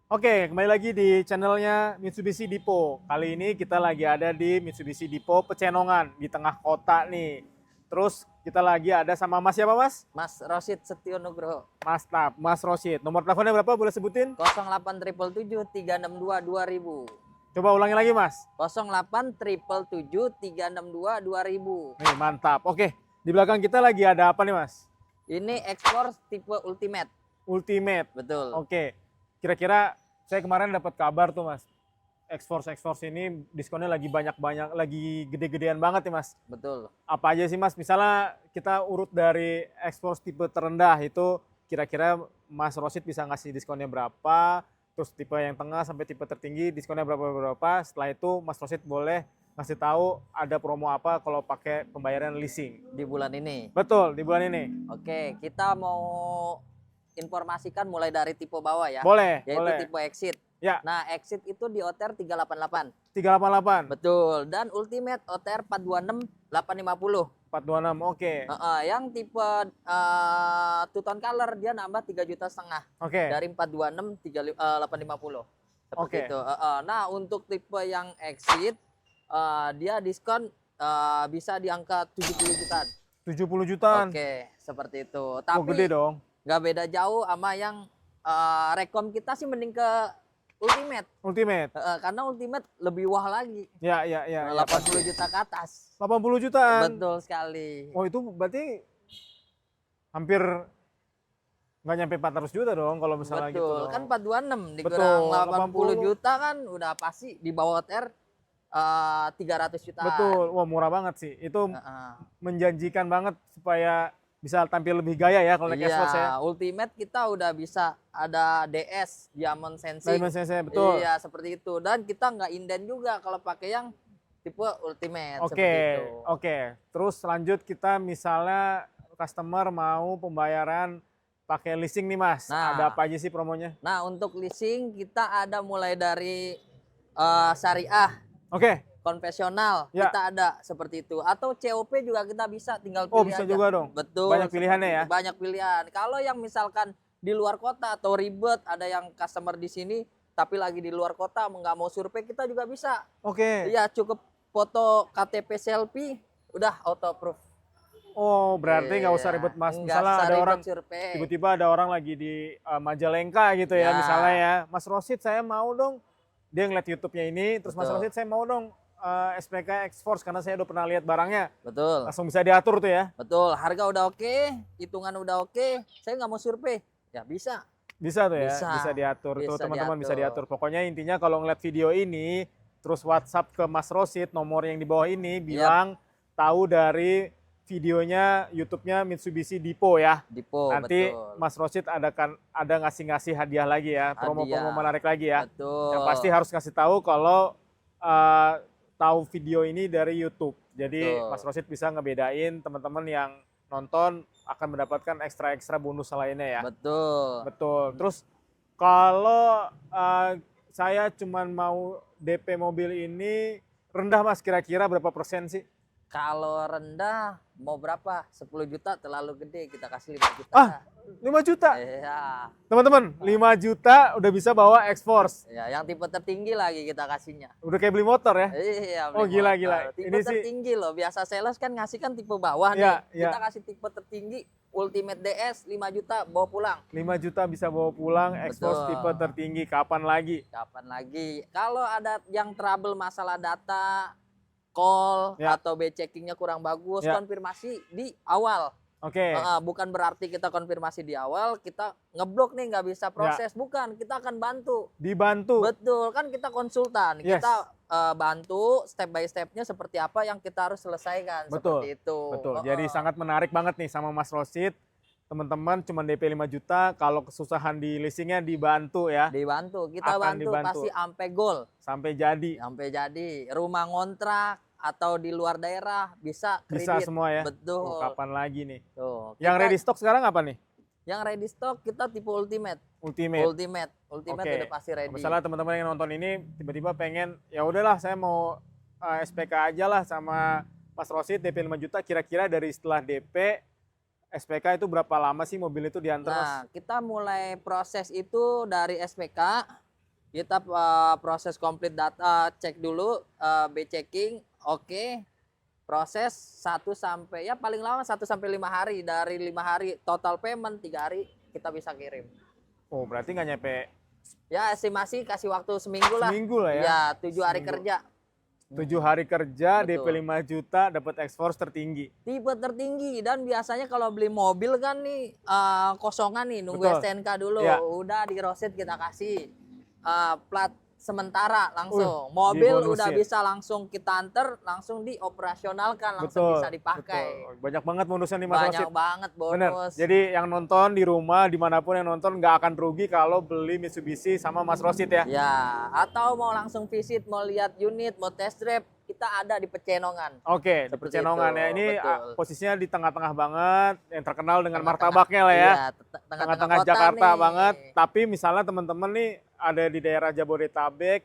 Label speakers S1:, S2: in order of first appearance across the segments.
S1: Oke, kembali lagi di channelnya Mitsubishi Depot. Kali ini kita lagi ada di Mitsubishi Depot Pecenongan, di tengah kota nih. Terus kita lagi ada sama Mas siapa Mas?
S2: Mas Rosid Setio Nugroho.
S1: Mas Rosid. Nomor teleponnya berapa boleh sebutin?
S2: 08 362 2000.
S1: Coba ulangi lagi Mas.
S2: 08 362 2000.
S1: Nih mantap. Oke, di belakang kita lagi ada apa nih Mas?
S2: Ini ekspor tipe Ultimate.
S1: Ultimate.
S2: Betul.
S1: Oke, kira-kira saya kemarin dapat kabar tuh Mas. X-Force ini diskonnya lagi banyak-banyak, lagi gede-gedean banget nih Mas.
S2: Betul.
S1: Apa aja sih Mas? Misalnya kita urut dari X-Force tipe terendah itu kira-kira Mas Rosid bisa ngasih diskonnya berapa? Terus tipe yang tengah sampai tipe tertinggi diskonnya berapa? Setelah itu Mas Rosid boleh ngasih tahu ada promo apa kalau pakai pembayaran leasing.
S2: Di bulan ini.
S1: Betul, di bulan ini.
S2: Oke, kita mau informasikan mulai dari tipe bawah ya.
S1: Boleh,
S2: Yaitu
S1: boleh.
S2: tipe Exit.
S1: Ya,
S2: Nah, Exit itu di OTR 388.
S1: 388,
S2: Betul. Dan Ultimate OTR 426 850.
S1: 426, oke.
S2: Yang tipe two tone color dia nambah 3,5 juta
S1: Oke,
S2: dari 426 850 seperti
S1: Oke.
S2: itu. Nah untuk tipe yang Exit dia diskon bisa di angka 70 jutaan.
S1: 70 jutaan.
S2: Oke seperti itu.
S1: Oh,
S2: Tapi
S1: gede dong.
S2: nggak beda jauh sama yang rekom kita sih mending ke Ultimate.
S1: Ultimate.
S2: Karena Ultimate lebih wah lagi.
S1: Ya,
S2: 80 juta ke atas.
S1: 80 jutaan.
S2: Betul sekali.
S1: Oh, itu berarti hampir nggak nyampe 400 juta dong kalau misalnya gitu
S2: Betul,
S1: dong.
S2: kan 426
S1: Betul,
S2: dikurang 80
S1: 80.
S2: juta kan udah pasti di bawah OTR 300 juta.
S1: Betul, wah murah banget sih. Itu
S2: Heeh.
S1: menjanjikan banget supaya bisa tampil lebih gaya ya kalau naik
S2: Iya,
S1: X-Force ya.
S2: Ultimate kita udah bisa ada DS, Diamond Sensing.
S1: Diamond Sensei, betul.
S2: Iya, seperti itu. Dan kita nggak inden juga kalau pakai yang tipe Ultimate
S1: Oke,
S2: seperti itu.
S1: oke. Terus lanjut kita misalnya customer mau pembayaran pakai leasing nih Mas.
S2: Nah.
S1: Ada apa aja sih promonya?
S2: Nah, untuk leasing kita ada mulai dari syariah,
S1: Oke.
S2: konvensional,
S1: Ya.
S2: kita ada seperti itu. Atau COP juga kita bisa tinggal
S1: Oh,
S2: pilih
S1: bisa
S2: aja.
S1: juga dong.
S2: Betul.
S1: Banyak pilihannya
S2: seperti
S1: ya.
S2: itu. Banyak pilihan. Kalau yang misalkan di luar kota atau ribet, ada yang customer di sini tapi lagi di luar kota nggak mau survei, kita juga bisa.
S1: Oke.
S2: Iya, cukup foto KTP selfie udah auto approve.
S1: Oh, berarti nggak usah
S2: Iya,
S1: ribet Mas.
S2: nggak
S1: Misalnya
S2: usah
S1: ada
S2: ribet
S1: orang
S2: survei.
S1: tiba-tiba ada orang lagi di Majalengka gitu ya,
S2: Ya.
S1: misalnya ya. Mas Rosid saya mau dong. Dia ngeliat YouTube-nya ini, terus Mas
S2: Betul.
S1: Rosid saya mau dong SPK X-Force karena saya udah pernah lihat barangnya.
S2: Betul.
S1: Langsung bisa diatur tuh ya.
S2: Betul, harga udah oke, hitungan udah oke, saya nggak mau survei. Ya bisa.
S1: Bisa tuh ya,
S2: Bisa.
S1: bisa diatur. Tuh
S2: Bisa
S1: teman-teman bisa
S2: diatur.
S1: diatur. Pokoknya intinya kalau ngeliat video ini, terus WhatsApp ke Mas Rosid, nomor yang di bawah ini, bilang tahu dari videonya YouTube-nya Mitsubishi Depot ya.
S2: Dipo,
S1: Nanti
S2: betul.
S1: Mas Rosid ada ngasih-ngasih hadiah lagi ya, promo-promo
S2: Hadiah.
S1: menarik lagi ya.
S2: Betul.
S1: Yang pasti harus kasih tahu kalau tahu video ini dari YouTube. Jadi
S2: Betul.
S1: Mas Rosid bisa ngebedain teman-teman yang nonton akan mendapatkan ekstra-ekstra bonus lainnya ya.
S2: Betul.
S1: Betul. Terus kalau saya cuman mau DP mobil ini rendah Mas, kira-kira berapa persen sih?
S2: Kalau rendah mau berapa? 10 juta terlalu gede, kita kasih 5 juta.
S1: Ah, 5 juta.
S2: Iya.
S1: Teman-teman, 5 juta udah bisa bawa X-Force.
S2: Ya, yang tipe tertinggi lagi kita kasihnya.
S1: Udah kayak beli motor ya.
S2: Iya,
S1: Oh,
S2: beli
S1: gila,
S2: motor.
S1: gila.
S2: Tipe
S1: Ini sih-
S2: tertinggi loh. Biasa sales kan ngasih kan tipe bawah
S1: Iya,
S2: nih.
S1: iya.
S2: Kita kasih tipe tertinggi Ultimate DS 5 juta bawa pulang.
S1: 5 juta bisa bawa pulang X-Force
S2: Betul.
S1: tipe tertinggi. Kapan lagi?
S2: Kapan lagi? Kalau ada yang trouble masalah data, call
S1: Ya.
S2: atau checking-nya kurang bagus,
S1: Ya.
S2: konfirmasi di awal.
S1: Oke.
S2: Bukan berarti kita konfirmasi di awal, kita ngeblok nih nggak bisa proses. Bukan, kita akan bantu.
S1: Dibantu.
S2: Betul, kan kita konsultan.
S1: Yes.
S2: Kita bantu step by stepnya seperti apa yang kita harus selesaikan.
S1: Betul,
S2: Seperti itu.
S1: Betul. Jadi sangat menarik banget nih sama Mas Rosid. Teman-teman cuma DP 5 juta, kalau kesusahan di leasingnya dibantu ya.
S2: Dibantu, kita
S1: Akan
S2: bantu
S1: dibantu.
S2: pasti sampai goal.
S1: Sampai jadi.
S2: Sampai jadi rumah ngontrak atau di luar daerah bisa
S1: Bisa
S2: kredit.
S1: semua ya.
S2: Betul.
S1: Oh, kapan lagi nih?
S2: Tuh,
S1: Yang
S2: kita-
S1: ready stock sekarang apa nih?
S2: Yang ready stock kita tipe Ultimate.
S1: Ultimate.
S2: Ultimate
S1: Oke.
S2: udah pasti ready.
S1: Misalnya teman-teman yang nonton ini tiba-tiba pengen, ya udahlah saya mau SPK aja lah sama Mas Rosid DP 5 juta, kira-kira dari setelah DP SPK itu berapa lama sih mobil itu diantar Mas?
S2: Nah, kita mulai proses itu dari SPK Kita proses komplit data, cek dulu, B checking, oke. Proses 1 sampai ya paling lama 1 sampai 5 hari. Dari 5 hari total payment 3 hari kita bisa kirim.
S1: Oh, berarti nggak nyampe
S2: Ya estimasi kasih waktu seminggu lah.
S1: seminggu lah ya.
S2: Ya 7 hari
S1: Seminggu.
S2: kerja.
S1: 7 hari kerja, DP
S2: Betul.
S1: 5 juta, dapat ekspor tertinggi.
S2: Tipe tertinggi, dan biasanya kalau beli mobil kan nih kosongan nih, nunggu
S1: Betul.
S2: STNK dulu.
S1: Ya.
S2: Udah di Rosit kita kasih plat sementara langsung. Mobil
S1: dibonusin.
S2: udah bisa langsung kita anter, langsung dioperasionalkan, langsung bisa dipakai.
S1: betul. Banyak banget bonusnya nih Mas
S2: Banyak
S1: Rosid.
S2: banget
S1: Bener.
S2: bonus.
S1: Jadi yang nonton di rumah, dimanapun yang nonton, nggak akan rugi kalau beli Mitsubishi sama Mas Rosid ya.
S2: Ya, atau mau langsung visit, mau lihat unit, mau test drive, kita ada di Pecenongan.
S1: Oke, di
S2: Seperti
S1: Pecenongan
S2: itu,
S1: ya. Ini
S2: betul.
S1: posisinya di tengah-tengah banget, yang terkenal dengan
S2: Tengah-tengah.
S1: martabaknya lah ya.
S2: Iya,
S1: Tengah-tengah
S2: tengah-tengah kota
S1: Jakarta
S2: nih.
S1: banget. Tapi misalnya teman-teman nih ada di daerah Jabodetabek,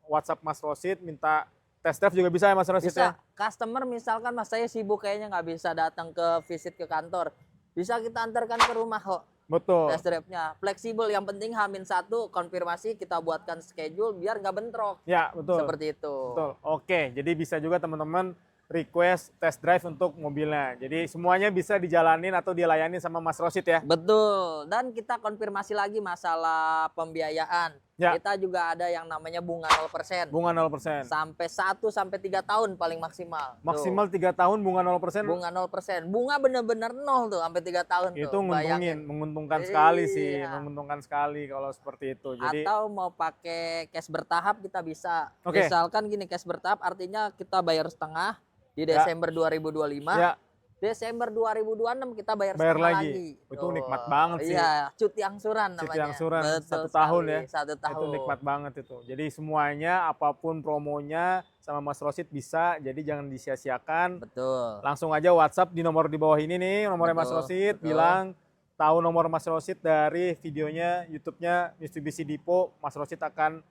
S1: WhatsApp Mas Rosid, minta test drive juga bisa ya Mas Rosid ya?
S2: Bisa, customer misalkan Mas saya sibuk kayaknya nggak bisa datang ke visit ke kantor. Bisa kita antarkan ke rumah kok
S1: Betul.
S2: test drive-nya. Fleksibel, yang penting H-1 konfirmasi, kita buatkan schedule biar nggak bentrok.
S1: Ya, betul.
S2: Seperti itu.
S1: Betul. Oke, jadi bisa juga teman-teman request test drive untuk mobilnya. Jadi semuanya bisa dijalanin atau dilayani sama Mas Rosid ya.
S2: Betul. Dan kita konfirmasi lagi masalah pembiayaan.
S1: Ya.
S2: Kita juga ada yang namanya bunga 0%.
S1: Bunga 0%.
S2: Sampai 1 sampai 3 tahun paling maksimal.
S1: Maksimal 3 tahun bunga 0%.
S2: Bunga 0%. Bunga bener-bener 0 tuh sampai 3 tahun
S1: Itu
S2: tuh. Bayangin.
S1: menguntungkan sekali sih,
S2: Iya.
S1: menguntungkan sekali kalau seperti itu. Jadi
S2: Atau mau pakai cash bertahap kita bisa.
S1: Oke.
S2: Misalkan gini, cash bertahap artinya kita bayar setengah di
S1: Ya.
S2: Desember 2025.
S1: ya,
S2: Desember 2026 kita bayar
S1: Bayar
S2: setengah
S1: lagi.
S2: lagi.
S1: Itu
S2: Tuh.
S1: nikmat banget sih.
S2: Iya, cuti angsuran namanya.
S1: cuti angsuran
S2: Betul
S1: 1 tahun
S2: sekali,
S1: ya.
S2: 1 tahun.
S1: Itu nikmat banget itu. Jadi semuanya apapun promonya sama Mas Rosid bisa. Jadi jangan disia-siakan.
S2: Betul.
S1: Langsung aja WhatsApp di nomor di bawah ini nih, nomornya Mas
S2: Betul,
S1: Rosid,
S2: betul.
S1: bilang tahu nomor Mas Rosid dari videonya YouTube-nya Mitsubishi Depot. Mas Rosid akan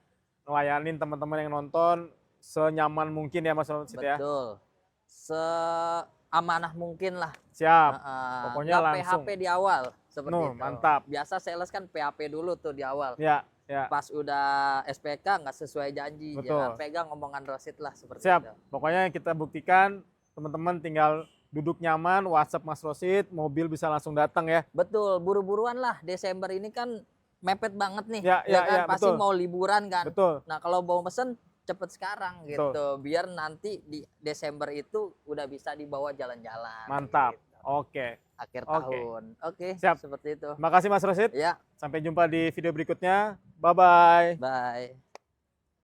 S1: ngelayanin teman-teman yang nonton senyaman mungkin ya Mas Rosid ya.
S2: Betul. Seamanah mungkin lah.
S1: Siap.
S2: Nggak
S1: Pokoknya langsung.
S2: PHP di awal seperti
S1: Nuh,
S2: itu.
S1: mantap.
S2: Biasa sales kan PHP dulu tuh di awal.
S1: Ya, ya.
S2: Pas udah SPK nggak sesuai janji,
S1: Betul.
S2: jangan pegang omongan Rosid lah seperti
S1: Siap.
S2: itu.
S1: Pokoknya kita buktikan teman-teman tinggal duduk nyaman, WhatsApp Mas Rosid, mobil bisa langsung datang ya.
S2: Betul, buru-buruan lah. Desember ini kan mepet banget nih.
S1: Ya, ya,
S2: kan?
S1: ya,
S2: Pasti
S1: betul.
S2: mau liburan kan.
S1: Betul.
S2: Nah, kalau mau pesen cepet sekarang
S1: Betul.
S2: gitu. Biar nanti di Desember itu udah bisa dibawa jalan-jalan.
S1: Mantap.
S2: gitu.
S1: Oke.
S2: Akhir
S1: Oke.
S2: tahun. Oke,
S1: Siap.
S2: seperti itu.
S1: Makasih Mas Rosid.
S2: Ya,
S1: Sampai jumpa di video berikutnya. Bye-bye.
S2: bye.